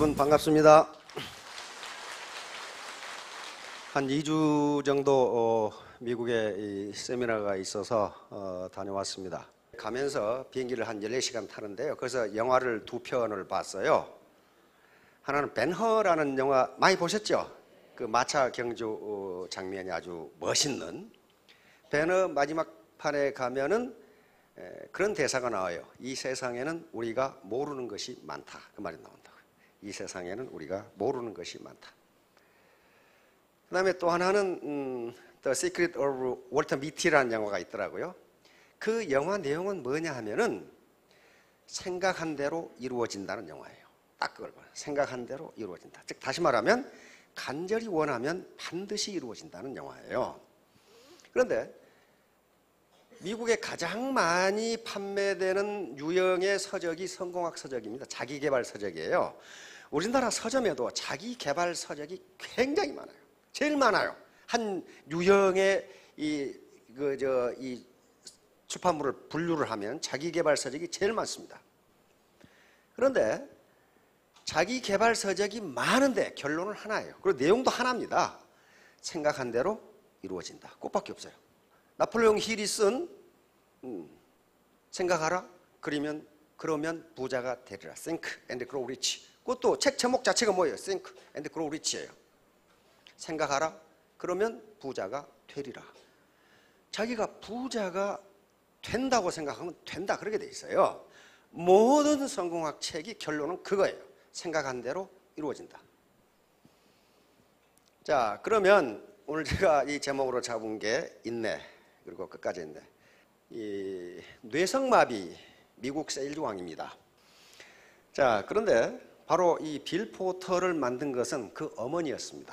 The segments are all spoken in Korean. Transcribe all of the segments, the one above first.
여러분 반갑습니다. 한 2주 정도 미국에 이 세미나가 있어서 다녀왔습니다. 가면서 비행기를 한 14시간 타는데요. 그래서 영화를 2편을 봤어요. 하나는 벤허라는 영화 많이 보셨죠? 그 마차 경주 장면이 아주 멋있는. 벤허 마지막 판에 가면은 그런 대사가 나와요. 이 세상에는 우리가 모르는 것이 많다. 그 말이 나온다고요. 이 세상에는 우리가 모르는 것이 많다. 그 다음에 또 하나는 The Secret of Walter Mitty라는 영화가 있더라고요. 그 영화 내용은 뭐냐 하면은 생각한 대로 이루어진다는 영화예요. 딱 그걸 봐요. 생각한 대로 이루어진다. 즉 다시 말하면 간절히 원하면 반드시 이루어진다는 영화예요. 그런데 미국에 가장 많이 판매되는 유형의 서적이 성공학 서적입니다. 자기개발 서적이에요. 우리나라 서점에도 자기개발 서적이 굉장히 많아요. 제일 많아요. 한 유형의 이 출판물을 분류를 하면 자기개발 서적이 제일 많습니다. 그런데 자기개발 서적이 많은데 결론은 하나예요. 그리고 내용도 하나입니다. 생각한 대로 이루어진다. 그것밖에 없어요. 나폴레옹 힐이 쓴 생각하라 그러면 부자가 되리라. Think and grow rich. 그것도 책 제목 자체가 뭐예요? Think and grow rich예요. 생각하라 그러면 부자가 되리라. 자기가 부자가 된다고 생각하면 된다 그렇게 돼 있어요. 모든 성공학 책이 결론은 그거예요. 생각한 대로 이루어진다. 자, 그러면 오늘 제가 이 제목으로 잡은 게 인내, 그리고 끝까지 인내. 이 뇌성마비 미국 세일즈왕입니다. 자, 그런데 바로 이 빌 포터를 만든 것은 그 어머니였습니다.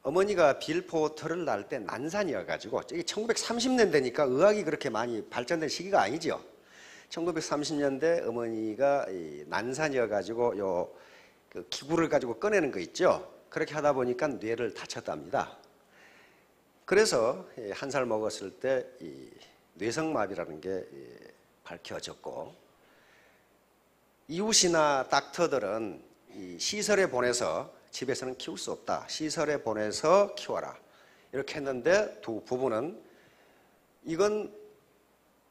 어머니가 빌 포터를 낳을 때 난산이어가지고, 1930년대니까 의학이 그렇게 많이 발전된 시기가 아니죠. 1930년대 어머니가 난산이어가지고 그 기구를 가지고 꺼내는 거 있죠. 그렇게 하다 보니까 뇌를 다쳤답니다. 그래서 한 살 먹었을 때 이 뇌성마비라는 게 밝혀졌고, 이웃이나 닥터들은 이 시설에 보내서 집에서는 키울 수 없다. 시설에 보내서 키워라. 이렇게 했는데 두 부부는 이건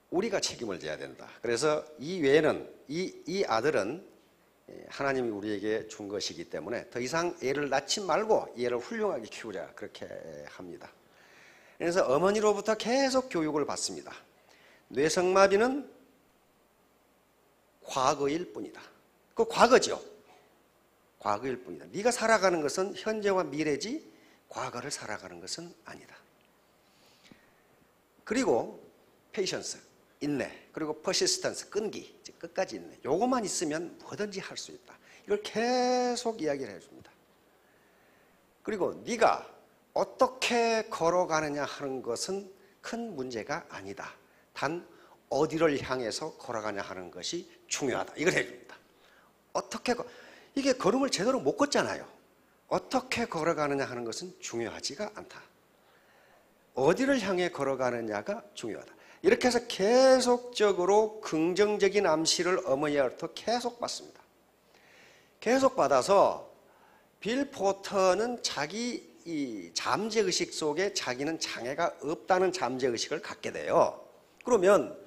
우리가 책임을 져야 된다. 그래서 이 외에는 이 아들은 하나님이 우리에게 준 것이기 때문에 더 이상 애를 낳지 말고 얘를 훌륭하게 키우자. 그렇게 합니다. 그래서 어머니로부터 계속 교육을 받습니다. 뇌성마비는 과거일 뿐이다. 그 과거죠. 과거일 뿐이다. 네가 살아가는 것은 현재와 미래지 과거를 살아가는 것은 아니다. 그리고 patience, 인내, 그리고 persistence, 끈기, 끝까지 인내. 요것만 있으면 뭐든지 할 수 있다. 이걸 계속 이야기를 해줍니다. 그리고 네가 어떻게 걸어가느냐 하는 것은 큰 문제가 아니다. 단 어디를 향해서 걸어가냐 하는 것이 중요하다. 이걸 해줍니다. 이게 걸음을 제대로 못 걷잖아요. 어떻게 걸어가느냐 하는 것은 중요하지가 않다. 어디를 향해 걸어가느냐가 중요하다. 이렇게 해서 계속적으로 긍정적인 암시를 어머니로부터 계속 받습니다. 계속 받아서 빌 포터는 자기 이 잠재의식 속에 자기는 장애가 없다는 잠재의식을 갖게 돼요. 그러면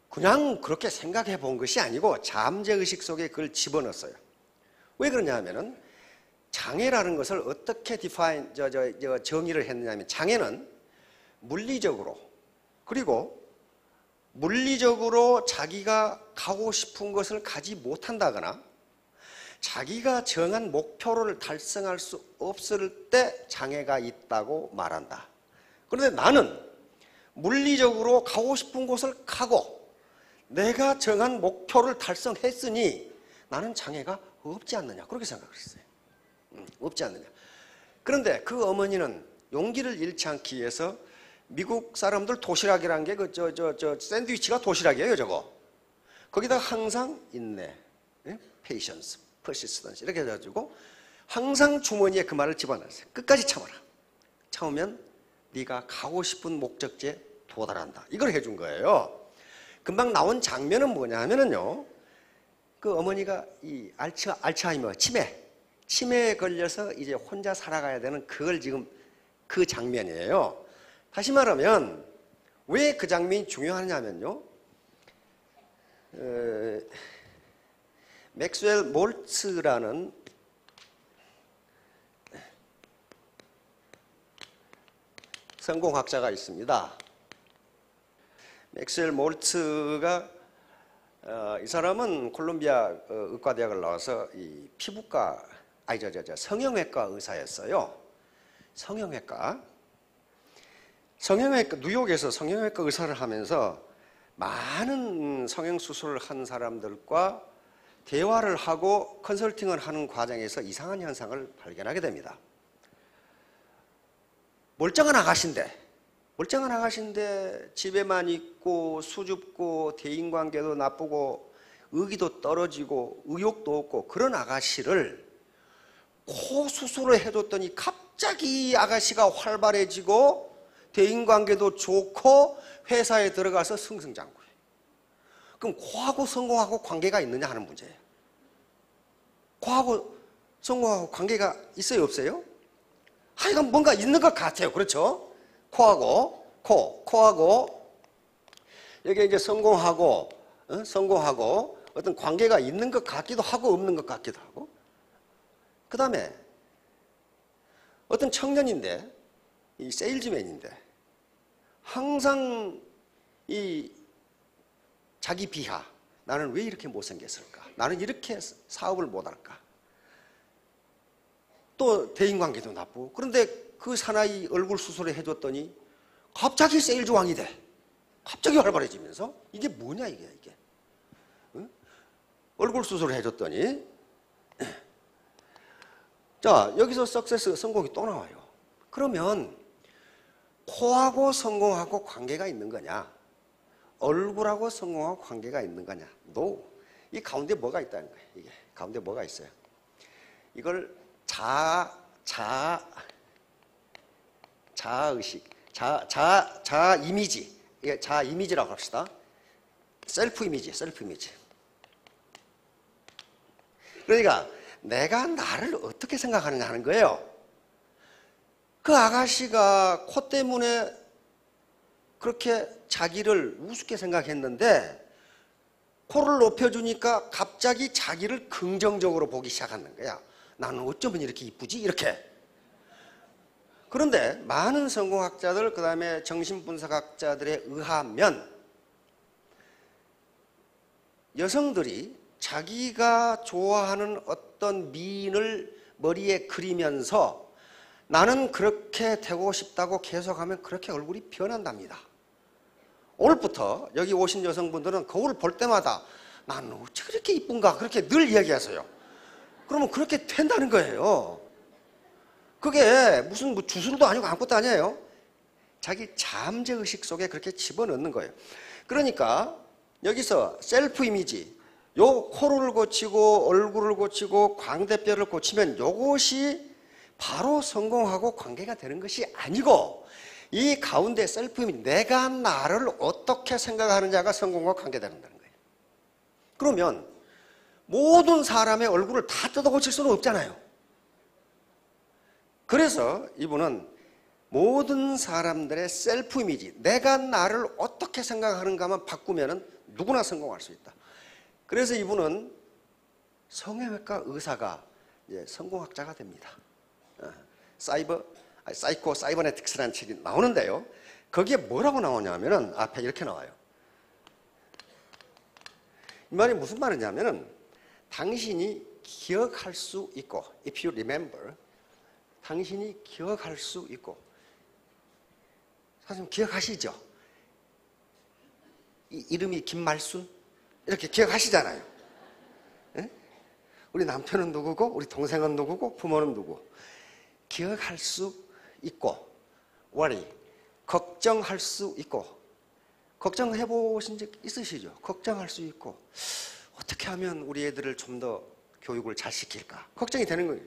그냥 그렇게 생각해 본 것이 아니고 잠재의식 속에 그걸 집어넣었어요. 왜 그러냐 하면은 장애라는 것을 어떻게 정의를 했느냐 하면 장애는 물리적으로 그리고 물리적으로 자기가 가고 싶은 것을 가지 못한다거나 자기가 정한 목표를 달성할 수 없을 때 장애가 있다고 말한다. 그런데 나는 물리적으로 가고 싶은 곳을 가고 내가 정한 목표를 달성했으니 나는 장애가 없지 않느냐 그렇게 생각을 했어요. 없지 않느냐. 그런데 그 어머니는 용기를 잃지 않기 위해서 미국 사람들 도시락이라는 게 샌드위치가 도시락이에요. 저거 거기다가 항상 인내, patience, persistence 이렇게 해가지고 항상 주머니에 그 말을 집어넣었어요. 끝까지 참아라. 참으면 네가 가고 싶은 목적지에 도달한다. 이걸 해준 거예요. 금방 나온 장면은 뭐냐 하면은요, 그 어머니가 이 알츠하이머, 치매에 걸려서 이제 혼자 살아가야 되는 그걸 지금 그 장면이에요. 다시 말하면 왜 그 장면이 중요하냐면요. 맥스웰 몰츠라는 성공학자가 있습니다. 맥스웰 몰츠가 이 사람은 콜롬비아 의과대학을 나와서 이 피부과 성형외과 의사였어요. 성형외과 뉴욕에서 성형외과 의사를 하면서 많은 성형수술을 한 사람들과 대화를 하고 컨설팅을 하는 과정에서 이상한 현상을 발견하게 됩니다. 멀쩡한 아가씨인데 집에만 있고 수줍고 대인관계도 나쁘고 의기도 떨어지고 의욕도 없고 그런 아가씨를 코 수술을 해줬더니 갑자기 아가씨가 활발해지고 대인관계도 좋고 회사에 들어가서 승승장구해요. 그럼 코하고 성공하고 관계가 있느냐 하는 문제예요. 코하고 성공하고 관계가 있어요, 없어요? 하여간 뭔가 있는 것 같아요. 그렇죠? 코하고 여기 이제 성공하고 어떤 관계가 있는 것 같기도 하고 없는 것 같기도 하고. 그 다음에 어떤 청년인데 이 세일즈맨인데 항상 이 자기 비하, 나는 왜 이렇게 못생겼을까? 나는 이렇게 사업을 못할까? 또 대인관계도 나쁘고. 그런데 그 사나이 얼굴 수술을 해줬더니 갑자기 세일즈 왕이 돼. 갑자기 활발해지면서 이게 뭐냐 이게. 응? 얼굴 수술을 해줬더니 자, 여기서 성공이 또 나와요. 그러면 코하고 성공하고 관계가 있는 거냐? 얼굴하고 성공하고 관계가 있는 거냐? No. 이 가운데 뭐가 있다는 거예요. 이게 가운데 뭐가 있어요? 이걸 자아의식, 자아 이미지, 이게 자아 이미지라고 합시다. 셀프 이미지. 그러니까 내가 나를 어떻게 생각하느냐 하는 거예요. 그 아가씨가 코 때문에 그렇게 자기를 우습게 생각했는데 코를 높여주니까 갑자기 자기를 긍정적으로 보기 시작하는 거야. 나는 어쩌면 이렇게 이쁘지? 이렇게. 그런데 많은 성공학자들, 그 다음에 정신분석학자들에 의하면 여성들이 자기가 좋아하는 어떤 미인을 머리에 그리면서 나는 그렇게 되고 싶다고 계속하면 그렇게 얼굴이 변한답니다. 오늘부터 여기 오신 여성분들은 거울을 볼 때마다 나는 어찌 그렇게 이쁜가 그렇게 늘 이야기하세요. 그러면 그렇게 된다는 거예요. 그게 무슨 주술도 아니고 아무것도 아니에요. 자기 잠재의식 속에 그렇게 집어넣는 거예요. 그러니까 여기서 셀프 이미지, 요 코를 고치고 얼굴을 고치고 광대뼈를 고치면 요것이 바로 성공하고 관계가 되는 것이 아니고 이 가운데 셀프 이미지, 내가 나를 어떻게 생각하느냐가 성공과 관계되는 거예요. 그러면 모든 사람의 얼굴을 다 뜯어 고칠 수는 없잖아요. 그래서 이분은 모든 사람들의 셀프 이미지, 내가 나를 어떻게 생각하는가만 바꾸면 누구나 성공할 수 있다. 그래서 이분은 성형외과 의사가 성공학자가 됩니다. 사이버네틱스라는 책이 나오는데요. 거기에 뭐라고 나오냐면은 앞에 이렇게 나와요. 이 말이 무슨 말이냐면은 당신이 기억할 수 있고, if you remember, 당신이 기억할 수 있고, 사실 기억하시죠? 이름이 김말순? 이렇게 기억하시잖아요. 에? 우리 남편은 누구고, 우리 동생은 누구고, 부모는 누구. 기억할 수 있고, worry, 걱정할 수 있고, 걱정해 보신 적 있으시죠? 걱정할 수 있고, 어떻게 하면 우리 애들을 좀 더 교육을 잘 시킬까? 걱정이 되는 거예요.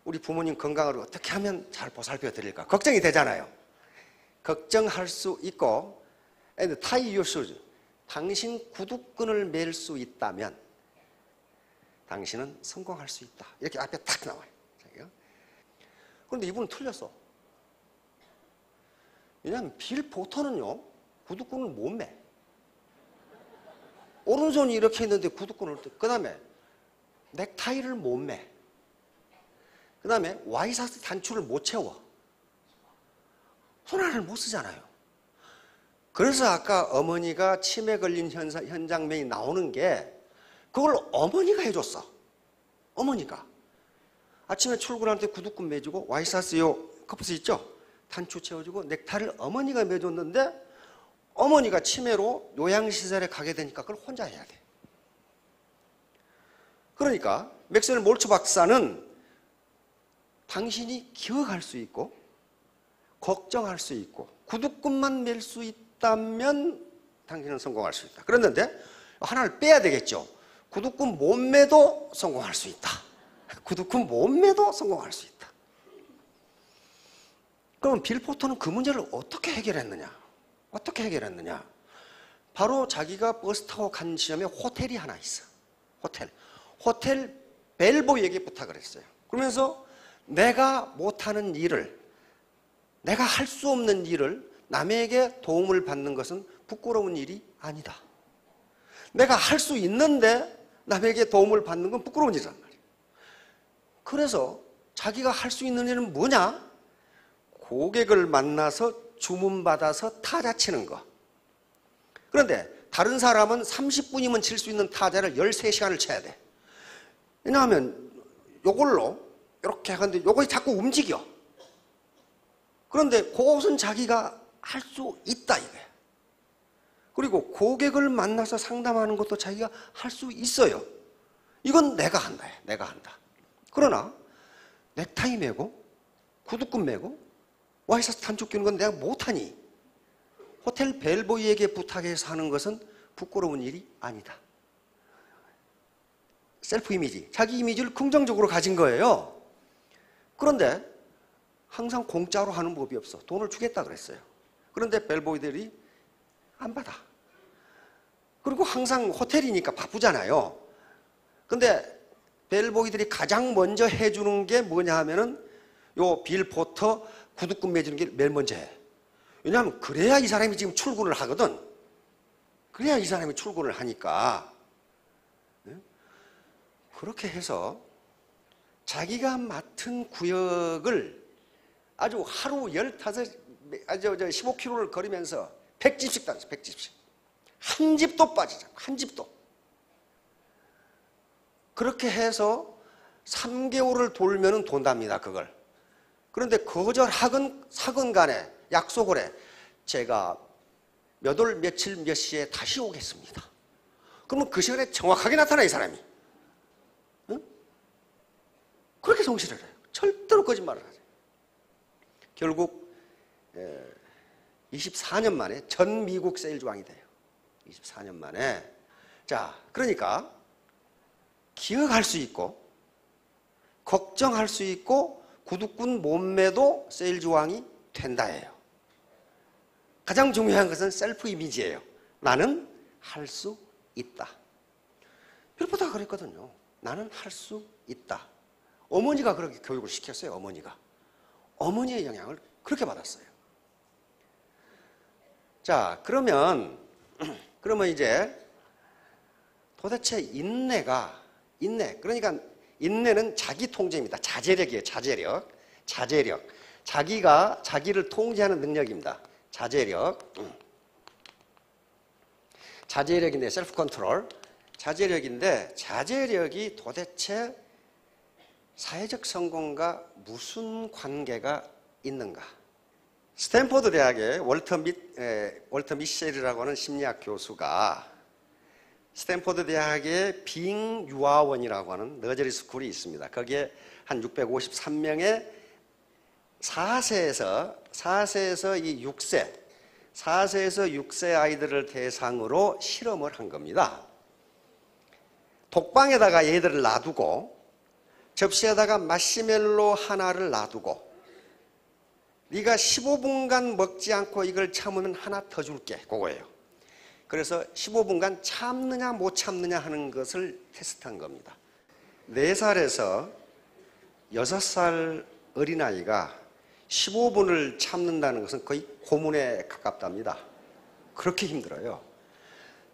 우리 부모님 건강을 어떻게 하면 잘 보살펴 드릴까? 걱정이 되잖아요. 걱정할 수 있고, and tie your shoes. 당신 구두끈을 맬 수 있다면, 당신은 성공할 수 있다. 이렇게 앞에 딱 나와요. 그런데 이분은 틀렸어. 왜냐하면 빌 포터는요, 구두끈을 못 매. 오른손이 이렇게 있는데 구두끈을, 그 다음에 넥타이를 못 매. 그 다음에 와이셔츠 단추를 못 채워. 손 하나를 못 쓰잖아요. 그래서 아까 어머니가 치매 걸린 현장면이 나오는 게 그걸 어머니가 해줬어. 어머니가. 아침에 출근할 때 구두끈 매주고 와이셔츠 요 커프스 있죠? 단추 채워주고 넥타이를 어머니가 매줬는데 어머니가 치매로 요양시설에 가게 되니까 그걸 혼자 해야 돼. 그러니까 맥스웰 몰츠 박사는 당신이 기억할 수 있고 걱정할 수 있고 구두끈만 맬 수 있다면 당신은 성공할 수 있다. 그랬는데 하나를 빼야 되겠죠. 구두끈 못 매도 성공할 수 있다. 구두끈 못 매도 성공할 수 있다. 그럼 빌 포터는 그 문제를 어떻게 해결했느냐? 어떻게 해결했느냐? 바로 자기가 버스 타고 간 지점에 호텔이 하나 있어. 호텔 벨보이에게 부탁을 했어요. 그러면서 내가 못하는 일을, 내가 할 수 없는 일을 남에게 도움을 받는 것은 부끄러운 일이 아니다. 내가 할 수 있는데 남에게 도움을 받는 건 부끄러운 일이란 말이에요. 그래서 자기가 할 수 있는 일은 뭐냐? 고객을 만나서 주문받아서 타자 치는 거. 그런데 다른 사람은 30분이면 칠 수 있는 타자를 13시간을 쳐야 돼. 왜냐하면 요걸로 이렇게 하는데 요거 자꾸 움직여. 그런데 그것은 자기가 할 수 있다 이거야. 그리고 고객을 만나서 상담하는 것도 자기가 할 수 있어요. 이건 내가 한다. 내가 한다. 그러나 넥타이 매고 구두끈 매고 와이셔츠 단추 끼는 건 내가 못하니 호텔 벨보이에게 부탁해서 하는 것은 부끄러운 일이 아니다. 셀프 이미지, 자기 이미지를 긍정적으로 가진 거예요. 그런데 항상 공짜로 하는 법이 없어. 돈을 주겠다 그랬어요. 그런데 벨보이들이 안 받아. 그리고 항상 호텔이니까 바쁘잖아요. 근데 벨보이들이 가장 먼저 해주는 게 뭐냐 하면은 요 빌 포터 구두끈 매주는 게 제일 먼저 해. 왜냐하면 그래야 이 사람이 지금 출근을 하거든. 그래야 이 사람이 출근을 하니까. 그렇게 해서 자기가 맡은 구역을 아주 하루 15km를 걸으면서 100집씩 다녔어. 100집씩. 한 집도 빠지지 않고 한 집도. 그렇게 해서 3개월을 돌면은 돈답니다. 그걸. 그런데 거절하건 사건 간에 약속을 해. 제가 몇 월 며칠 몇 시에 다시 오겠습니다. 그러면 그 시간에 정확하게 나타나 이 사람이. 응? 그렇게 성실을 해요. 절대로 거짓말을 하죠. 결국 24년 만에 전 미국 세일즈왕이 돼요. 24년 만에. 자, 그러니까 기억할 수 있고 걱정할 수 있고 구두끈 몸매도 세일즈왕이 된다예요. 가장 중요한 것은 셀프 이미지예요. 나는 할 수 있다. 필포터가 그랬거든요. 나는 할 수 있다. 어머니가 그렇게 교육을 시켰어요. 어머니의 영향을 그렇게 받았어요. 자, 그러면 이제 도대체 인내, 그러니까 인내는 자기 통제입니다. 자제력이에요. 자제력. 자기가 자기를 통제하는 능력입니다. 자제력인데 셀프 컨트롤. 자제력인데 자제력이 도대체 사회적 성공과 무슨 관계가 있는가? 스탠포드 대학의 월터 미셸이라고 하는 심리학 교수가 스탠포드 대학의 빙유아원이라고 하는 너저리 스쿨이 있습니다. 거기에 한 653명의 4세에서 6세 아이들을 대상으로 실험을 한 겁니다. 독방에다가 얘들을 놔두고 접시에다가 마시멜로 하나를 놔두고 네가 15분간 먹지 않고 이걸 참으면 하나 더 줄게. 그거예요. 그래서 15분간 참느냐 못 참느냐 하는 것을 테스트한 겁니다. 4살에서 6살 어린아이가 15분을 참는다는 것은 거의 고문에 가깝답니다. 그렇게 힘들어요.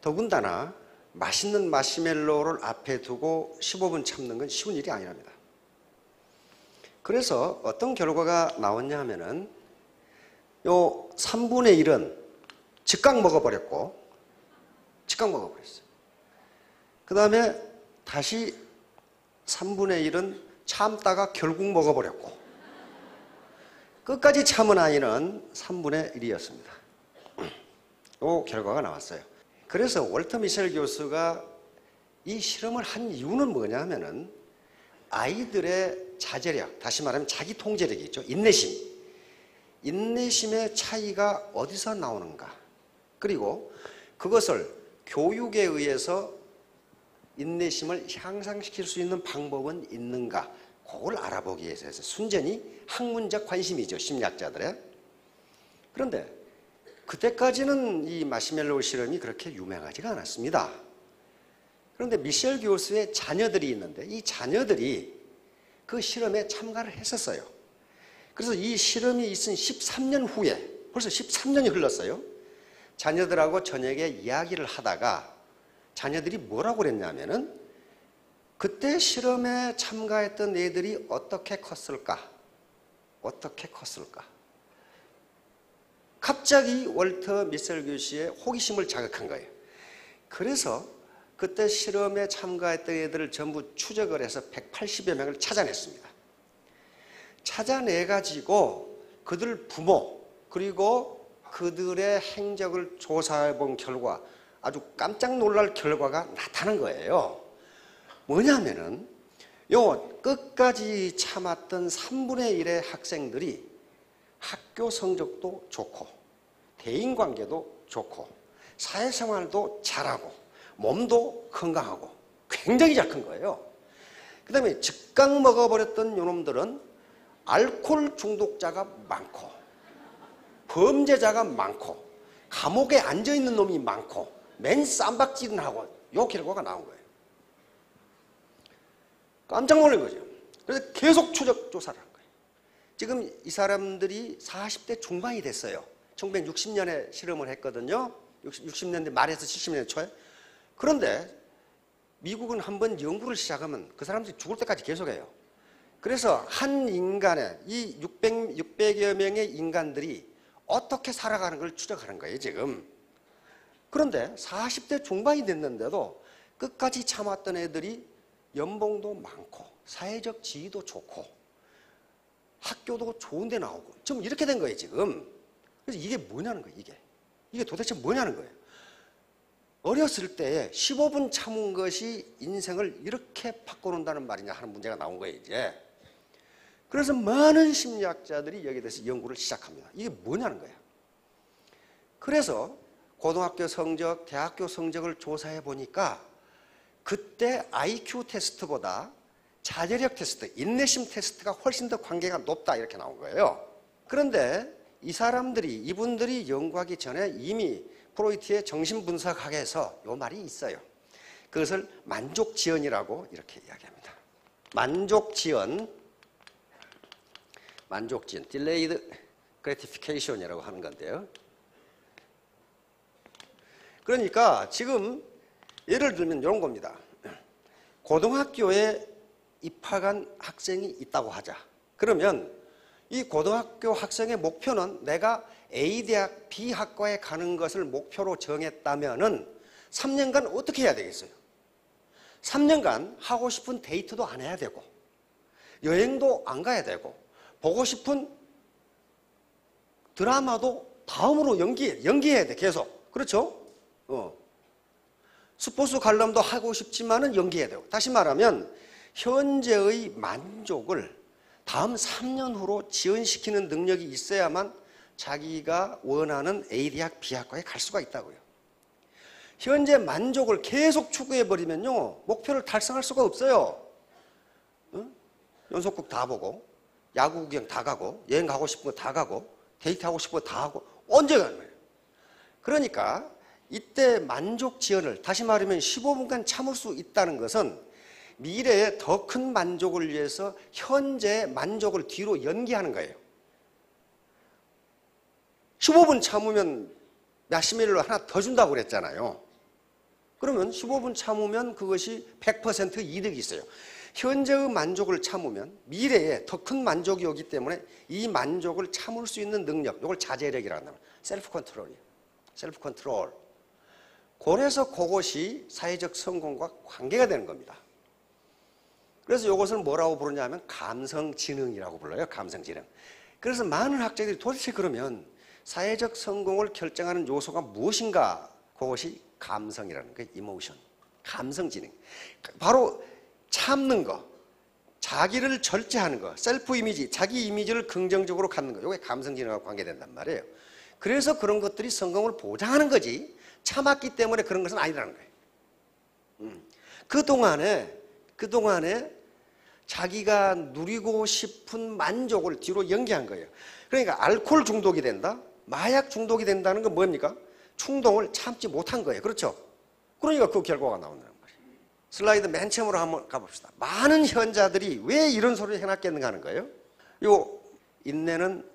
더군다나 맛있는 마시멜로를 앞에 두고 15분 참는 건 쉬운 일이 아니랍니다. 그래서 어떤 결과가 나왔냐 하면은 요 3분의 1은 즉각 먹어버렸어요. 그 다음에 다시 3분의 1은 참다가 결국 먹어버렸고, 끝까지 참은 아이는 3분의 1이었습니다. 요 결과가 나왔어요. 그래서 월터 미셸 교수가 이 실험을 한 이유는 뭐냐 하면은 아이들의 자제력, 다시 말하면 자기 통제력이 있죠. 인내심의 차이가 어디서 나오는가, 그리고 그것을 교육에 의해서 인내심을 향상시킬 수 있는 방법은 있는가, 그걸 알아보기 위해서 순전히 학문적 관심이죠, 심리학자들의. 그런데 그때까지는 이 마시멜로우 실험이 그렇게 유명하지가 않았습니다. 그런데 미셸 교수의 자녀들이 있는데 이 자녀들이 그 실험에 참가를 했었어요. 그래서 이 실험이 있은 13년 후에, 벌써 13년이 흘렀어요. 자녀들하고 저녁에 이야기를 하다가 자녀들이 뭐라고 그랬냐면은 그때 실험에 참가했던 애들이 어떻게 컸을까? 갑자기 월터 미셸 교수의 호기심을 자극한 거예요. 그래서 그때 실험에 참가했던 애들을 전부 추적을 해서 180여 명을 찾아냈습니다. 찾아내가지고 그들 부모 그리고 그들의 행적을 조사해 본 결과 아주 깜짝 놀랄 결과가 나타난 거예요. 뭐냐면은 요 끝까지 참았던 3분의 1의 학생들이 학교 성적도 좋고 대인관계도 좋고 사회생활도 잘하고 몸도 건강하고 굉장히 잘 큰 거예요. 그 다음에 즉각 먹어버렸던 요놈들은 알코올 중독자가 많고 범죄자가 많고 감옥에 앉아있는 놈이 많고 맨 쌈박질은 하고, 요 결과가 나온 거예요. 깜짝 놀란 거죠. 그래서 계속 추적 조사를 한 거예요. 지금 이 사람들이 40대 중반이 됐어요. 1960년에 실험을 했거든요. 60년대 말에서 70년대 초에. 그런데 미국은 한번 연구를 시작하면 그 사람들이 죽을 때까지 계속해요. 그래서 한 인간의 이 600여 명의 인간들이 어떻게 살아가는 걸 추적하는 거예요, 지금. 그런데 40대 중반이 됐는데도 끝까지 참았던 애들이 연봉도 많고 사회적 지위도 좋고 학교도 좋은 데 나오고 좀 이렇게 된 거예요, 지금. 그래서 이게 뭐냐는 거예요, 이게 도대체 뭐냐는 거예요. 어렸을 때 15분 참은 것이 인생을 이렇게 바꿔놓는다는 말이냐 하는 문제가 나온 거예요, 이제. 그래서 많은 심리학자들이 여기에 대해서 연구를 시작합니다. 이게 뭐냐는 거예요. 그래서 고등학교 성적, 대학교 성적을 조사해 보니까 그때 IQ 테스트보다 자제력 테스트, 인내심 테스트가 훨씬 더 관계가 높다, 이렇게 나온 거예요. 그런데 이분들이 연구하기 전에 이미 프로이트의 정신분석학에서 요 말이 있어요. 그것을 만족지연이라고 이렇게 이야기합니다. 만족지연, delayed gratification이라고 하는 건데요. 그러니까 지금 예를 들면 이런 겁니다. 고등학교에 입학한 학생이 있다고 하자. 그러면 이 고등학교 학생의 목표는 내가 A 대학 B 학과에 가는 것을 목표로 정했다면은 3년간 어떻게 해야 되겠어요? 3년간 하고 싶은 데이트도 안 해야 되고 여행도 안 가야 되고 보고 싶은 드라마도 다음으로 연기해야 돼, 계속. 그렇죠? 스포츠 관람도 하고 싶지만은 연기해야 되고. 다시 말하면 현재의 만족을 다음 3년 후로 지연시키는 능력이 있어야만 자기가 원하는 A 대학 B 학과에 갈 수가 있다고요. 현재 만족을 계속 추구해버리면요, 목표를 달성할 수가 없어요. 연속극 다 보고 야구 구경 다 가고 여행 가고 싶은 거 다 가고 데이트하고 싶은 거 다 하고 언제 가는 거예요? 그러니까 이때 만족 지연을, 다시 말하면 15분간 참을 수 있다는 것은 미래에 더 큰 만족을 위해서 현재 만족을 뒤로 연기하는 거예요. 15분 참으면 마시멜로 하나 더 준다고 그랬잖아요. 그러면 15분 참으면 그것이 100% 이득이 있어요. 현재의 만족을 참으면 미래에 더 큰 만족이 오기 때문에 이 만족을 참을 수 있는 능력, 이걸 자제력이라고 합니다. 셀프 컨트롤이에요. 셀프 컨트롤. 그래서 그것이 사회적 성공과 관계가 되는 겁니다. 그래서 이것을 뭐라고 부르냐면 감성지능이라고 불러요. 감성지능. 그래서 많은 학자들이 도대체 그러면 사회적 성공을 결정하는 요소가 무엇인가? 그것이 감성이라는 거예요. 이모션. 감성지능. 바로 참는 거, 자기를 절제하는 거, 셀프 이미지, 자기 이미지를 긍정적으로 갖는 거. 이게 감성지능과 관계된단 말이에요. 그래서 그런 것들이 성공을 보장하는 거지 참았기 때문에 그런 것은 아니라는 거예요. 그동안에 자기가 누리고 싶은 만족을 뒤로 연기한 거예요. 그러니까 알코올 중독이 된다, 마약 중독이 된다는 건 뭡니까? 충동을 참지 못한 거예요. 그렇죠? 그러니까 그 결과가 나온다는 말이에요. 슬라이드 맨 처음으로 한번 가봅시다. 많은 현자들이 왜 이런 소리를 해놨겠는가 하는 거예요. 요 인내는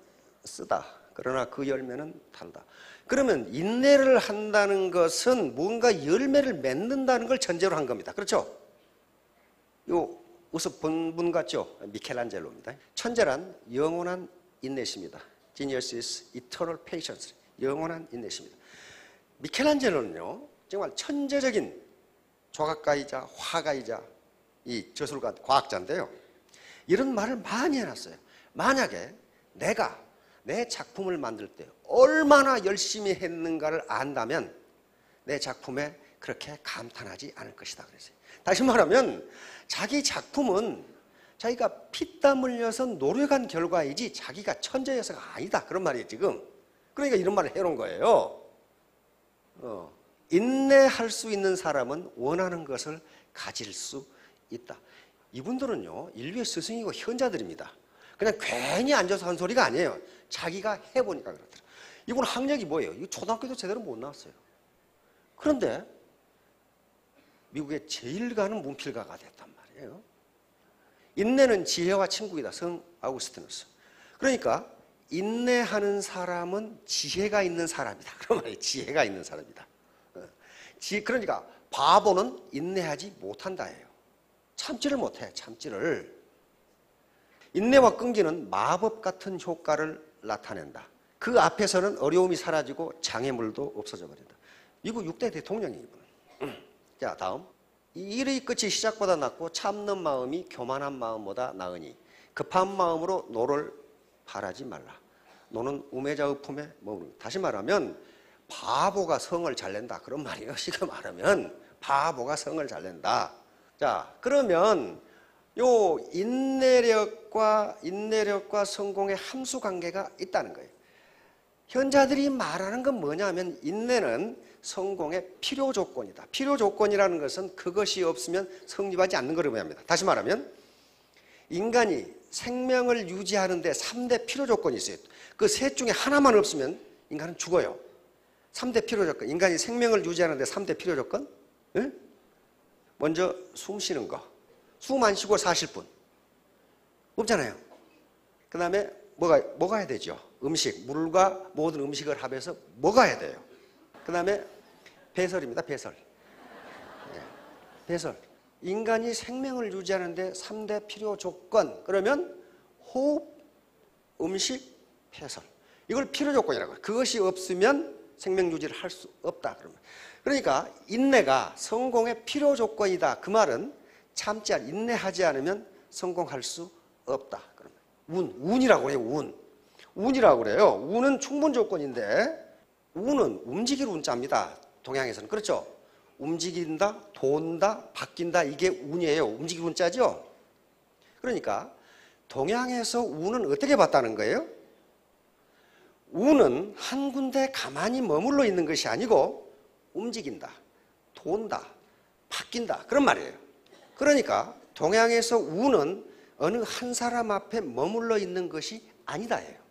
쓰다. 그러나 그 열매는 달다. 그러면 인내를 한다는 것은 뭔가 열매를 맺는다는 걸 전제로 한 겁니다. 그렇죠? 요 우습 본 분 같죠? 미켈란젤로입니다. 천재란 영원한 인내심이다. Genius is eternal patience. 영원한 인내심이다. 미켈란젤로는요, 정말 천재적인 조각가이자 화가이자 이 저술가, 과학자인데요. 이런 말을 많이 해놨어요. 만약에 내가 내 작품을 만들 때 얼마나 열심히 했는가를 안다면 내 작품에 그렇게 감탄하지 않을 것이다 그랬어요. 다시 말하면 자기 작품은 자기가 피땀 흘려서 노력한 결과이지 자기가 천재여서가 아니다. 그런 말이에요 지금. 그러니까 이런 말을 해놓은 거예요. 인내할 수 있는 사람은 원하는 것을 가질 수 있다. 이분들은요, 인류의 스승이고 현자들입니다. 그냥 괜히 앉아서 한 소리가 아니에요. 자기가 해보니까 그렇더라. 이건 학력이 뭐예요? 이거 초등학교도 제대로 못 나왔어요. 그런데 미국의 제일 가는 문필가가 됐단 말이에요. 인내는 지혜와 친구이다. 성 아우구스티누스. 그러니까 인내하는 사람은 지혜가 있는 사람이다. 그런 말이에요. 지혜가 있는 사람이다. 그러니까 바보는 인내하지 못한다예요. 참지를 못해. 참지를. 인내와 끈기는 마법 같은 효과를 나타낸다. 그 앞에서는 어려움이 사라지고 장애물도 없어져 버린다. 미국 6대 대통령이 이분은. 자, 다음. 일의 끝이 시작보다 낫고 참는 마음이 교만한 마음보다 나으니 급한 마음으로 노를 바라지 말라. 노는 우매자의 품에 머무른다. 다시 말하면 바보가 성을 잘 낸다. 그런 말이에요. 지금 말하면 바보가 성을 잘 낸다. 자, 그러면 요 인내력과 성공의 함수 관계가 있다는 거예요. 현자들이 말하는 건 뭐냐면 인내는 성공의 필요 조건이다. 필요 조건이라는 것은 그것이 없으면 성립하지 않는 것을 의미합니다. 다시 말하면 인간이 생명을 유지하는 데 3대 필요 조건이 있어요. 그 셋 중에 하나만 없으면 인간은 죽어요. 3대 필요 조건. 인간이 생명을 유지하는 데 3대 필요 조건. 네? 먼저 숨 쉬는 거. 숨 안 쉬고 사실 분. 없잖아요. 그 다음에 뭐가 해야 되죠? 음식. 물과 모든 음식을 합해서 먹어야 돼요. 그 다음에 배설입니다. 배설. 네. 배설. 인간이 생명을 유지하는데 3대 필요 조건. 그러면 호흡, 음식, 배설. 이걸 필요 조건이라고 해요. 그것이 없으면 생명 유지를 할 수 없다. 그러니까 인내가 성공의 필요 조건이다. 그 말은 인내하지 않으면 성공할 수 없다. 운이라고 해요. 운이라고 그래요. 운은 충분 조건인데 운은 움직일 운자입니다. 동양에서는. 그렇죠? 움직인다, 돈다, 바뀐다. 이게 운이에요. 움직일 운자죠? 그러니까 동양에서 운은 어떻게 봤다는 거예요? 운은 한 군데 가만히 머물러 있는 것이 아니고 움직인다, 돈다, 바뀐다. 그런 말이에요. 그러니까 동양에서 운은 어느 한 사람 앞에 머물러 있는 것이 아니다예요.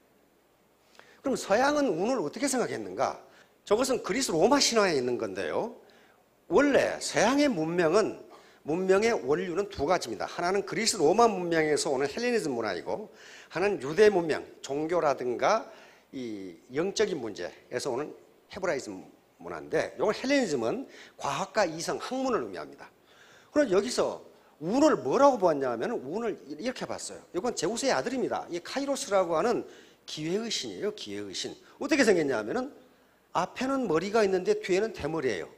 그럼 서양은 운을 어떻게 생각했는가? 저것은 그리스 로마 신화에 있는 건데요. 원래 서양의 문명은 문명의 원류는 두 가지입니다. 하나는 그리스 로마 문명에서 오는 헬레니즘 문화이고, 하나는 유대 문명, 종교라든가 이 영적인 문제에서 오는 헤브라이즘 문화인데, 이건 헬레니즘은 과학과 이성, 학문을 의미합니다. 그럼 여기서 운을 뭐라고 보았냐면 운을 이렇게 봤어요. 이건 제우스의 아들입니다. 이 카이로스라고 하는 기회의 신이에요. 기회의 신. 어떻게 생겼냐면은 앞에는 머리가 있는데 뒤에는 대머리예요.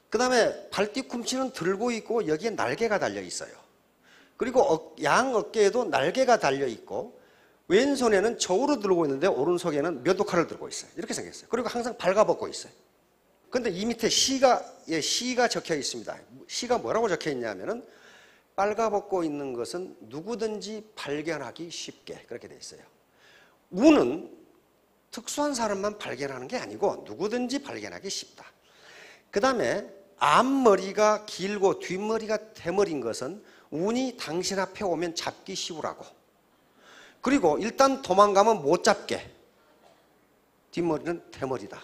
그 다음에 발뒤꿈치는 들고 있고 여기에 날개가 달려 있어요. 그리고 양 어깨에도 날개가 달려 있고 왼손에는 저울을 들고 있는데 오른손에는 면도칼을 들고 있어요. 이렇게 생겼어요. 그리고 항상 발가벗고 있어요. 근데 이 밑에 시가 적혀 있습니다. 시가 뭐라고 적혀 있냐면은 빨가벗고 있는 것은 누구든지 발견하기 쉽게, 그렇게 돼 있어요. 운은 특수한 사람만 발견하는 게 아니고 누구든지 발견하기 쉽다. 그 다음에 앞머리가 길고 뒷머리가 대머리인 것은 운이 당신 앞에 오면 잡기 쉬우라고. 그리고 일단 도망가면 못 잡게. 뒷머리는 대머리다.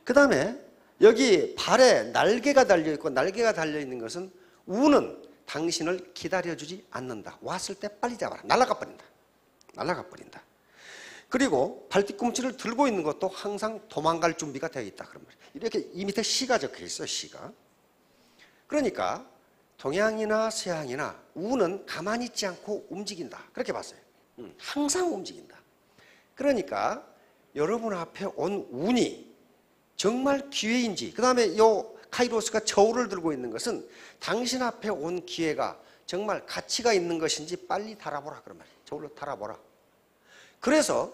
그 다음에 여기 발에 날개가 달려있고, 날개가 달려있는 것은 운은 당신을 기다려주지 않는다. 왔을 때 빨리 잡아라. 날아가 버린다. 날아가 버린다. 그리고 발뒤꿈치를 들고 있는 것도 항상 도망갈 준비가 되어 있다. 그런 말이에요. 이렇게 이 밑에 시가 적혀 있어요. 시가. 그러니까 동양이나 서양이나 운은 가만히 있지 않고 움직인다. 그렇게 봤어요. 항상 움직인다. 그러니까 여러분 앞에 온 운이 정말 기회인지, 그 다음에 요 카이로스가 저울을 들고 있는 것은 당신 앞에 온 기회가 정말 가치가 있는 것인지 빨리 달아보라. 그런 말이에요. 저울로 달아보라. 그래서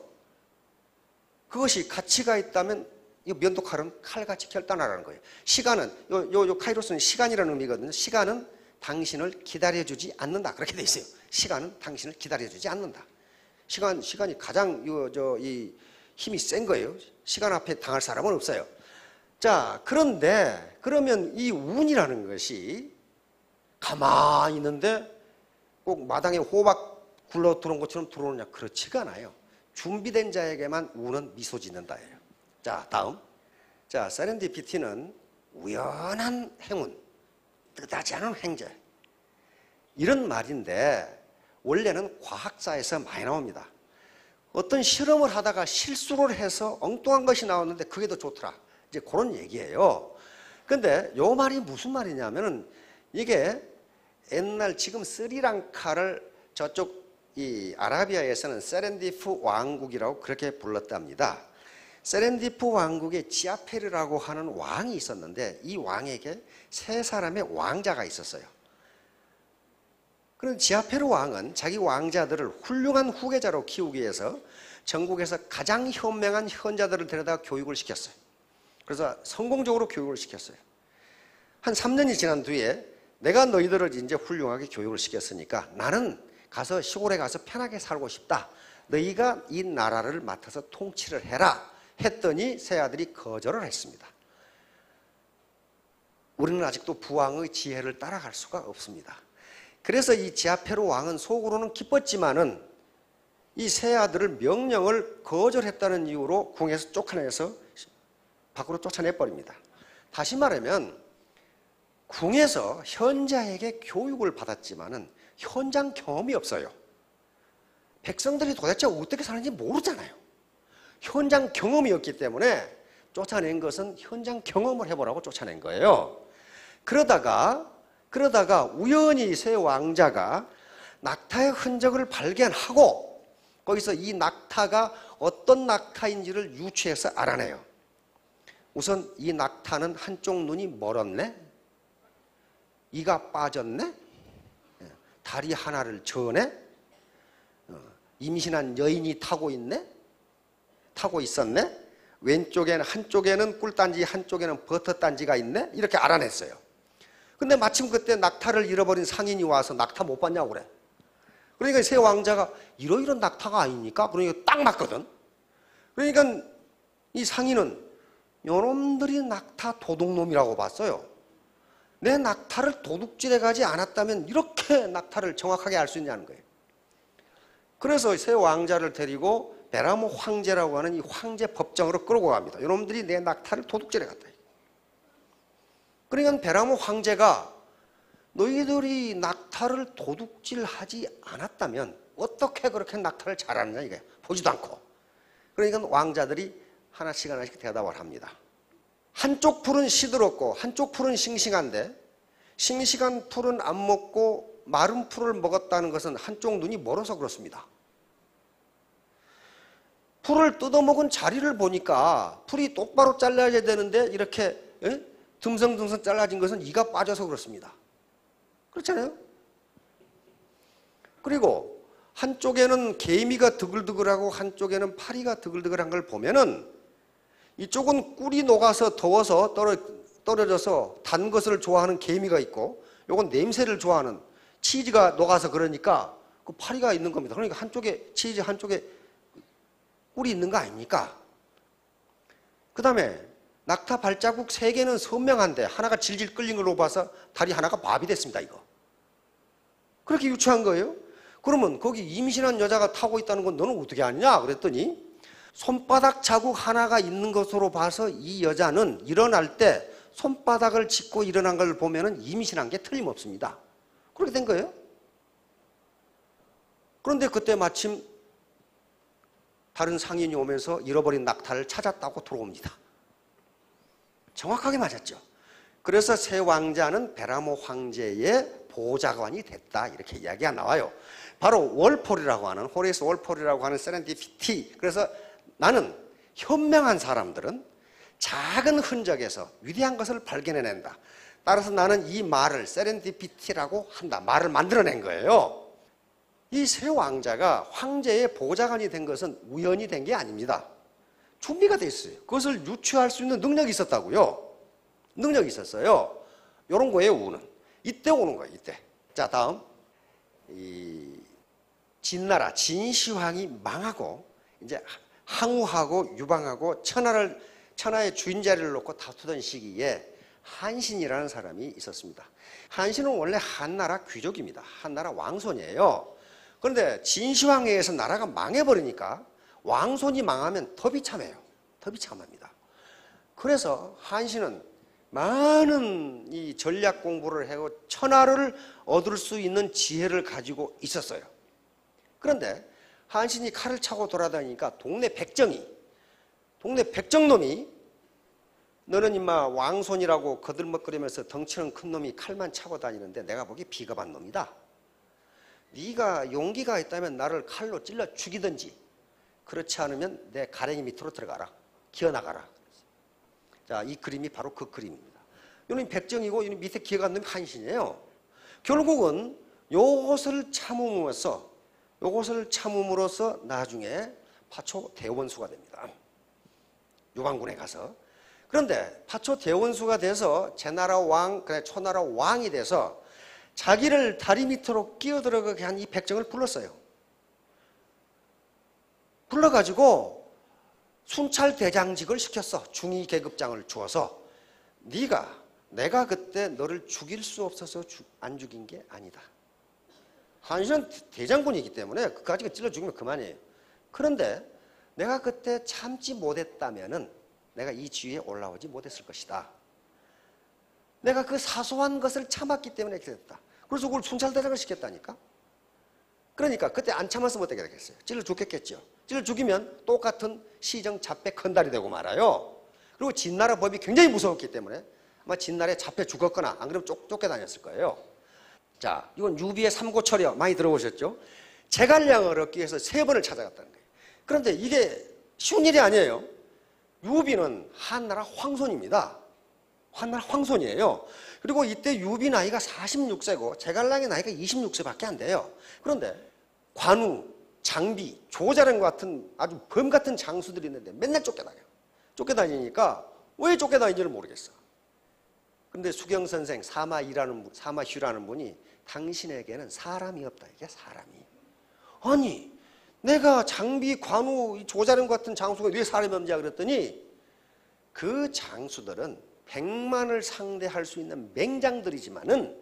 그것이 가치가 있다면 이 면도칼은 칼같이 결단하라는 거예요. 시간은, 요 카이로스는 시간이라는 의미거든요. 시간은 당신을 기다려주지 않는다. 그렇게 돼 있어요. 시간은 당신을 기다려주지 않는다. 시간이 가장 이 힘이 센 거예요. 시간 앞에 당할 사람은 없어요. 자, 그런데 그러면 이 운이라는 것이 가만히 있는데 꼭 마당에 호박 굴러 들어온 것처럼 들어오느냐? 그렇지가 않아요. 준비된 자에게만 운은 미소 짓는다예요. 자, 다음. 자, 세렌디피티는 우연한 행운, 뜻하지 않은 행제. 이런 말인데 원래는 과학사에서 많이 나옵니다. 어떤 실험을 하다가 실수를 해서 엉뚱한 것이 나왔는데 그게 더 좋더라. 이제 그런 얘기예요. 근데 요 말이 무슨 말이냐면은 이게 옛날 지금 스리랑카를 저쪽 이 아라비아에서는 세렌디프 왕국이라고 그렇게 불렀답니다. 세렌디프 왕국에 지아페르라고 하는 왕이 있었는데 이 왕에게 세 사람의 왕자가 있었어요. 그런 지아페르 왕은 자기 왕자들을 훌륭한 후계자로 키우기 위해서 전국에서 가장 현명한 현자들을 데려다 교육을 시켰어요. 그래서 성공적으로 교육을 시켰어요. 한 3년이 지난 뒤에 내가 너희들을 이제 훌륭하게 교육을 시켰으니까 나는 가서 시골에 가서 편하게 살고 싶다. 너희가 이 나라를 맡아서 통치를 해라. 했더니 세 아들이 거절을 했습니다. 우리는 아직도 부왕의 지혜를 따라갈 수가 없습니다. 그래서 이 지아페르 왕은 속으로는 기뻤지만은 이 세 아들을 명령을 거절했다는 이유로 궁에서 쫓아내서 밖으로 쫓아내버립니다. 다시 말하면 궁에서 현자에게 교육을 받았지만은 현장 경험이 없어요. 백성들이 도대체 어떻게 사는지 모르잖아요. 현장 경험이 없기 때문에 쫓아낸 것은 현장 경험을 해보라고 쫓아낸 거예요. 그러다가 우연히 세 왕자가 낙타의 흔적을 발견하고 거기서 이 낙타가 어떤 낙타인지를 유추해서 알아내요. 우선 이 낙타는 한쪽 눈이 멀었네? 이가 빠졌네? 다리 하나를 저네? 임신한 여인이 타고 있네? 타고 있었네? 왼쪽에는 한쪽에는 꿀단지 한쪽에는 버섯단지가 있네? 이렇게 알아냈어요. 근데 마침 그때 낙타를 잃어버린 상인이 와서 낙타 못 봤냐고 그래. 그러니까 세 왕자가 이러이런 낙타가 아니니까 그러니까 딱 맞거든. 그러니까 이 상인은 요놈들이 낙타 도둑놈이라고 봤어요. 내 낙타를 도둑질해 가지 않았다면 이렇게 낙타를 정확하게 알 수 있냐는 거예요. 그래서 세 왕자를 데리고 베라모 황제라고 하는 이 황제 법정으로 끌고 갑니다. 요놈들이 내 낙타를 도둑질해 갔다. 그러니까 베라모 황제가 너희들이 낙타를 도둑질하지 않았다면 어떻게 그렇게 낙타를 잘하느냐 이게 보지도 않고. 그러니까 왕자들이 하나씩 하나씩 대답을 합니다. 한쪽 풀은 시들었고 한쪽 풀은 싱싱한데 싱싱한 풀은 안 먹고 마른 풀을 먹었다는 것은 한쪽 눈이 멀어서 그렇습니다. 풀을 뜯어먹은 자리를 보니까 풀이 똑바로 잘라야 되는데 이렇게 듬성듬성 잘라진 것은 이가 빠져서 그렇습니다. 그렇잖아요? 그리고 한쪽에는 개미가 드글드글하고 한쪽에는 파리가 드글드글한 걸 보면은 이쪽은 꿀이 녹아서 더워서 떨어져서 단 것을 좋아하는 개미가 있고 요건 냄새를 좋아하는 치즈가 녹아서 그러니까 그 파리가 있는 겁니다. 그러니까 한쪽에 치즈 한쪽에 꿀이 있는 거 아닙니까? 그 다음에 낙타 발자국 3개는 선명한데 하나가 질질 끌린 걸로 봐서 다리 하나가 밥이 됐습니다. 이거 그렇게 유추한 거예요. 그러면 거기 임신한 여자가 타고 있다는 건 너는 어떻게 아느냐 그랬더니 손바닥 자국 하나가 있는 것으로 봐서 이 여자는 일어날 때 손바닥을 짚고 일어난 걸 보면 임신한 게 틀림없습니다. 그렇게 된 거예요. 그런데 그때 마침 다른 상인이 오면서 잃어버린 낙타를 찾았다고 들어옵니다. 정확하게 맞았죠. 그래서 새 왕자는 베라모 황제의 보좌관이 됐다 이렇게 이야기가 나와요. 바로 월폴이라고 하는 호레이스 월폴이라고 하는 세렌디피티. 그래서 나는 현명한 사람들은 작은 흔적에서 위대한 것을 발견해낸다. 따라서 나는 이 말을 세렌디피티라고 한다. 말을 만들어낸 거예요. 이 새 왕자가 황제의 보좌관이 된 것은 우연히 된 게 아닙니다. 준비가 돼 있어요. 그것을 유추할 수 있는 능력이 있었다고요. 능력이 있었어요. 이런 거예요, 우는. 이때 오는 거예요, 이때. 자, 다음. 이 진나라, 진시황이 망하고, 이제 항우하고 유방하고 천하의 주인자리를 놓고 다투던 시기에 한신이라는 사람이 있었습니다. 한신은 원래 한나라 귀족입니다. 한나라 왕손이에요. 그런데 진시황에 의해서 나라가 망해버리니까 왕손이 망하면 더 비참해요. 더 비참합니다. 그래서 한신은 많은 이 전략 공부를 하고 천하를 얻을 수 있는 지혜를 가지고 있었어요. 그런데 한신이 칼을 차고 돌아다니니까 동네 백정놈이 너는 임마 왕손이라고 거들먹거리면서 덩치는 큰 놈이 칼만 차고 다니는데 내가 보기 비겁한 놈이다. 네가 용기가 있다면 나를 칼로 찔러 죽이든지 그렇지 않으면 내 가랭이 밑으로 들어가라. 기어나가라. 자, 이 그림이 바로 그 그림입니다. 이놈이 백정이고 이 밑에 기어간 놈이 한신이에요. 결국은 요것을 참음으로써 나중에 파초 대원수가 됩니다. 유방군에 가서. 그런데 파초 대원수가 돼서 제나라 왕, 초나라 왕이 돼서 자기를 다리 밑으로 끼어들어가게 한 이 백정을 불렀어요. 불러가지고 순찰대장직을 시켰어. 중위 계급장을 주어서 내가 그때 너를 죽일 수 없어서 안 죽인 게 아니다. 한신은 대장군이기 때문에 그까지 찔러 죽이면 그만이에요. 그런데 내가 그때 참지 못했다면은 내가 이 지위에 올라오지 못했을 것이다. 내가 그 사소한 것을 참았기 때문에 이렇게 됐다. 그래서 그걸 순찰대장을 시켰다니까. 그러니까 그때 안 참았으면 어떻게 되겠어요? 찔러 죽겠겠죠. 찔러 죽이면 똑같은 시정 잡배 큰달이 되고 말아요. 그리고 진나라 법이 굉장히 무서웠기 때문에 아마 진나라에 잡혀 죽었거나 안 그러면 쫓겨다녔을 거예요. 자, 이건 유비의 삼고철이요. 많이 들어보셨죠? 제갈량을 얻기 위해서 3번을 찾아갔다는 거예요. 그런데 이게 쉬운 일이 아니에요. 유비는 한나라 황손입니다. 한나라 황손이에요. 그리고 이때 유비 나이가 46세고 제갈량의 나이가 26세밖에 안 돼요. 그런데 관우, 장비, 조자령 같은 아주 검 같은 장수들이 있는데 맨날 쫓겨다녀요. 쫓겨다니니까 왜 쫓겨다니는지를 모르겠어. 근데 수경 선생 사마휴라는 분이 당신에게는 사람이 없다. 이게 사람이. 아니 내가 장비, 관우, 조자령 같은 장수가 왜 사람이 없냐 그랬더니 그 장수들은 100만을 상대할 수 있는 맹장들이지만은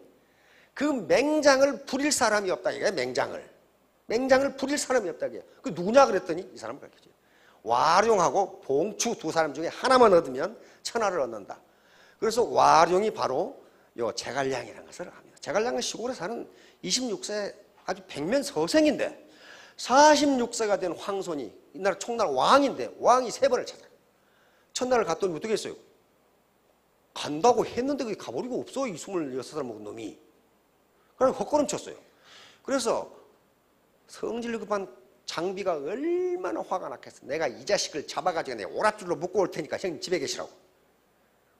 그 맹장을 부릴 사람이 없다. 이게 맹장을 부릴 사람이 없다. 이게 그 누구냐 그랬더니 이 사람을 밝혀줘요. 와룡하고 봉추 2 사람 중에 하나만 얻으면 천하를 얻는다. 그래서 와룡이 바로 요 제갈량이라는 것을 합니다. 제갈량은 시골에 사는 26세 아주 백면서생인데 46세가 된 황손이 이 나라 총나라 왕인데 왕이 3번을 찾아요. 첫날을 갔더니 어떻게 했어요? 간다고 했는데 그게 가버리고 없어. 이 26살 먹은 놈이. 그래서 헛걸음 쳤어요. 그래서 성질 급한 장비가 얼마나 화가 났겠어. 내가 이 자식을 잡아가지고 내가 오랏줄로 묶고 올 테니까 형님 집에 계시라고.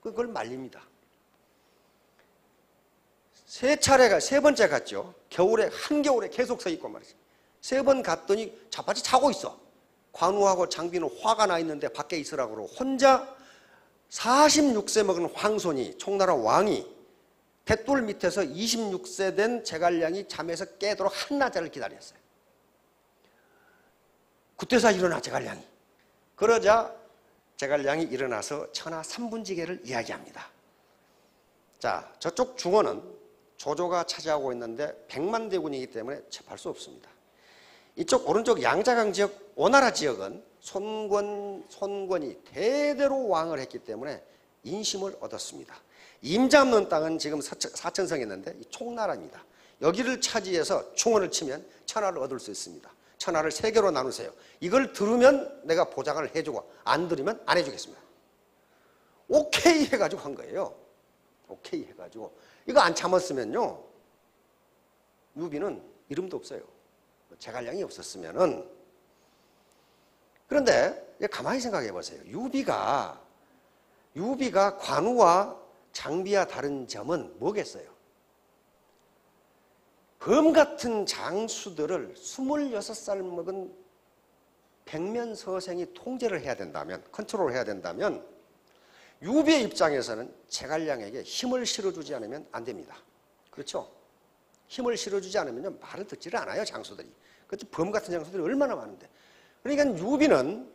그걸 말립니다. 3번째 갔죠. 겨울에, 한겨울에 계속 서 있고 말이죠. 3번 갔더니 자빠지 자고 있어. 관우하고 장비는 화가 나 있는데 밖에 있으라고 그러고 혼자 46세 먹은 황손이 총나라 왕이 대돌 밑에서 26세 된 제갈량이 잠에서 깨도록 한나절을 기다렸어요. 그때서 일어나 제갈량이. 그러자 제갈량이 일어나서 천하 3분지계를 이야기합니다. 자, 저쪽 중원은 조조가 차지하고 있는데 100만 대군이기 때문에 접할 수 없습니다. 이쪽 오른쪽 양자강 지역 오나라 지역은 손권이 대대로 왕을 했기 때문에 인심을 얻었습니다. 임잡는 땅은 지금 사천성에 있는데 총나라입니다. 여기를 차지해서 충원을 치면 천하를 얻을 수 있습니다. 천하를 3개로 나누세요. 이걸 들으면 내가 보장을 해주고 안 들으면 안 해주겠습니다. 오케이 해가지고 한 거예요. 오케이 해가지고 이거 안 참았으면요 유비는 이름도 없어요. 제갈량이 없었으면은. 그런데 가만히 생각해 보세요. 유비가 관우와 장비와 다른 점은 뭐겠어요? 검 같은 장수들을 26살 먹은 백면서생이 통제를 해야 된다면, 컨트롤을 해야 된다면 유비의 입장에서는 제갈량에게 힘을 실어주지 않으면 안 됩니다. 그렇죠? 힘을 실어주지 않으면 말을 듣지를 않아요, 장수들이. 그것도 범 같은 장수들이 얼마나 많은데. 그러니까 유비는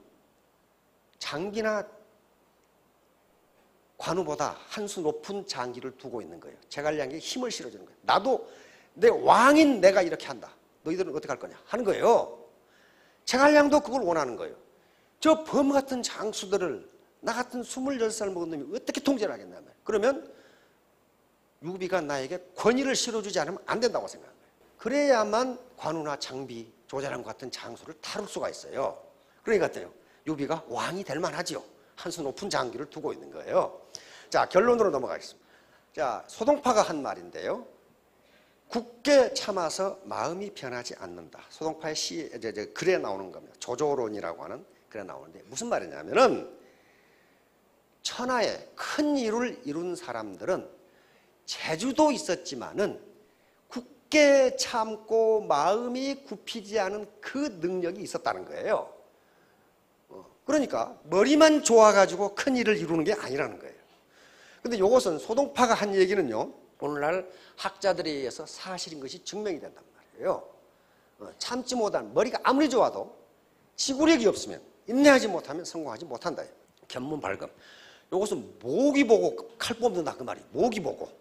장비나 관우보다 한 수 높은 장기를 두고 있는 거예요. 제갈량에게 힘을 실어주는 거예요. 나도 내 왕인 내가 이렇게 한다. 너희들은 어떻게 할 거냐 하는 거예요. 제갈량도 그걸 원하는 거예요. 저 범 같은 장수들을 나 같은 26살 먹은 놈이 어떻게 통제를 하겠냐. 그러면 유비가 나에게 권위를 실어주지 않으면 안 된다고 생각합니다. 그래야만 관우나 장비, 조자랑 같은 장수를 다룰 수가 있어요. 그러니까 어때요? 유비가 왕이 될 만하지요. 한 수 높은 장기를 두고 있는 거예요. 자, 결론으로 넘어가겠습니다. 자, 소동파가 한 말인데요. 굳게 참아서 마음이 변하지 않는다. 소동파의 글에 나오는 겁니다. 조조론이라고 하는 글에 나오는데 무슨 말이냐면은 천하에 큰 일을 이룬 사람들은 재주도 있었지만은 굳게 참고 마음이 굽히지 않은 그 능력이 있었다는 거예요. 그러니까 머리만 좋아가지고 큰 일을 이루는 게 아니라는 거예요. 근데 이것은 소동파가 한 얘기는요, 오늘날 학자들에 의해서 사실인 것이 증명이 된단 말이에요. 참지 못한, 머리가 아무리 좋아도 지구력이 없으면, 인내하지 못하면 성공하지 못한다. 견문 발금. 이것은 모기 보고 칼 뽑는다 그 말이에요. 모기 보고.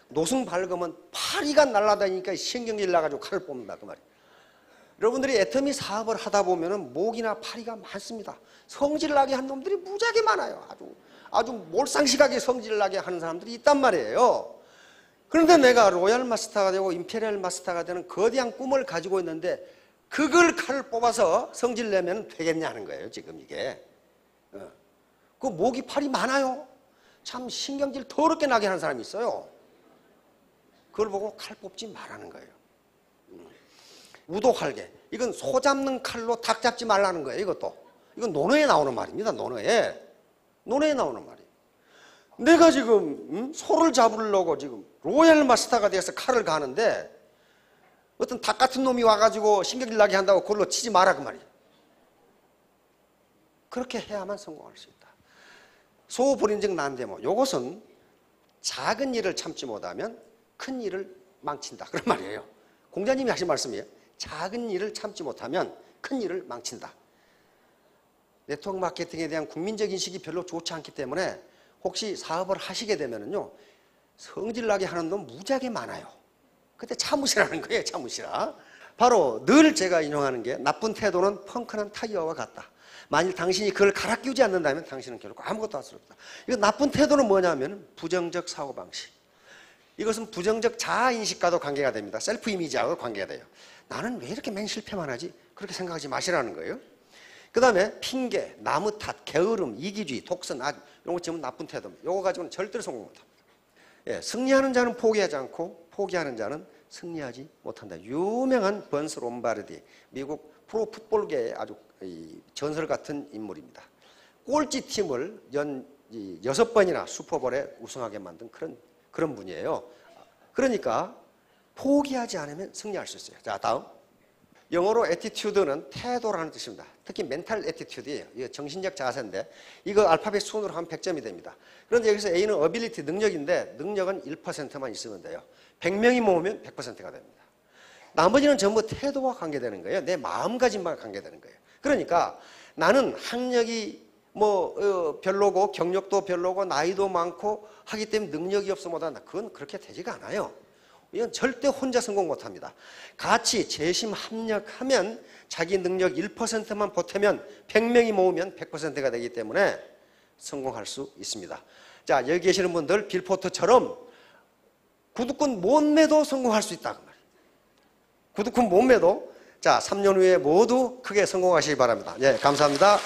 노승 발금은 파리가 날아다니니까 신경질 나가지고 칼을 뽑는다 그 말이에요. 여러분들이 애터미 사업을 하다 보면은 모기나 파리가 많습니다. 성질나게 한 놈들이 무지하게 많아요. 아주 몰상식하게 성질나게 하는 사람들이 있단 말이에요. 그런데 내가 로얄 마스터가 되고 임페리얼 마스터가 되는 거대한 꿈을 가지고 있는데 그걸 칼을 뽑아서 성질 내면 되겠냐는 거예요. 지금 이게. 그 모기 파리 많아요. 참 신경질 더럽게 나게 하는 사람이 있어요. 그걸 보고 칼 뽑지 말라는 거예요. 우도칼개. 이건 소 잡는 칼로 닭 잡지 말라는 거예요. 이것도. 이건 논어에 나오는 말입니다. 논어에 나오는 말이에요. 내가 지금 소를 잡으려고 지금 로얄 마스터가 돼서 칼을 가는데 어떤 닭 같은 놈이 와가지고 신경질 나게 한다고 그걸로 치지 마라 그 말이에요. 그렇게 해야만 성공할 수 있다. 소불인증 난데모. 이것은 작은 일을 참지 못하면 큰 일을 망친다 그런 말이에요. 공자님이 하신 말씀이에요. 작은 일을 참지 못하면 큰 일을 망친다. 네트워크 마케팅에 대한 국민적 인식이 별로 좋지 않기 때문에 혹시 사업을 하시게 되면은요, 성질나게 하는 놈 무지하게 많아요. 그때 참으시라는 거예요. 참으시라. 바로 늘 제가 인용하는 게 나쁜 태도는 펑크난 타이어와 같다. 만일 당신이 그걸 갈아 끼우지 않는다면 당신은 결국 아무것도 할 수 없다. 이거 나쁜 태도는 뭐냐면 부정적 사고방식. 이것은 부정적 자아인식과도 관계가 됩니다. 셀프 이미지하고 관계가 돼요. 나는 왜 이렇게 맨 실패만 하지? 그렇게 생각하지 마시라는 거예요. 그 다음에 핑계, 나무 탓, 게으름, 이기주의, 독선, 이런 거 지금 나쁜 태도. 이거 가지고는 절대로 성공 못합니다. 예, 승리하는 자는 포기하지 않고 포기하는 자는 승리하지 못한다. 유명한 번스 롬바르디, 미국 프로 풋볼계의 아주 전설 같은 인물입니다. 꼴찌 팀을 6번이나 슈퍼볼에 우승하게 만든 그런 분이에요. 그러니까 포기하지 않으면 승리할 수 있어요. 자, 다음. 영어로 attitude는 태도라는 뜻입니다. 특히 멘탈 attitude예요. 이거 정신적 자세인데 이거 알파벳 순으로 하면 100점이 됩니다. 그런데 여기서 A는 ability, 능력인데 능력은 1%만 있으면 돼요. 100명이 모으면 100%가 됩니다. 나머지는 전부 태도와 관계되는 거예요. 내 마음가짐과 관계되는 거예요. 그러니까 나는 학력이 별로고 경력도 별로고 나이도 많고 하기 때문에 능력이 없어 못한다. 그건 그렇게 되지가 않아요. 이건 절대 혼자 성공 못합니다. 같이 재심 합력하면 자기 능력 1%만 보태면 100명이 모으면 100%가 되기 때문에 성공할 수 있습니다. 자, 여기 계시는 분들 빌포트처럼 구두꾼 몸매도 성공할 수 있다. 구두꾼 몸매도 자, 3년 후에 모두 크게 성공하시기 바랍니다. 예, 감사합니다.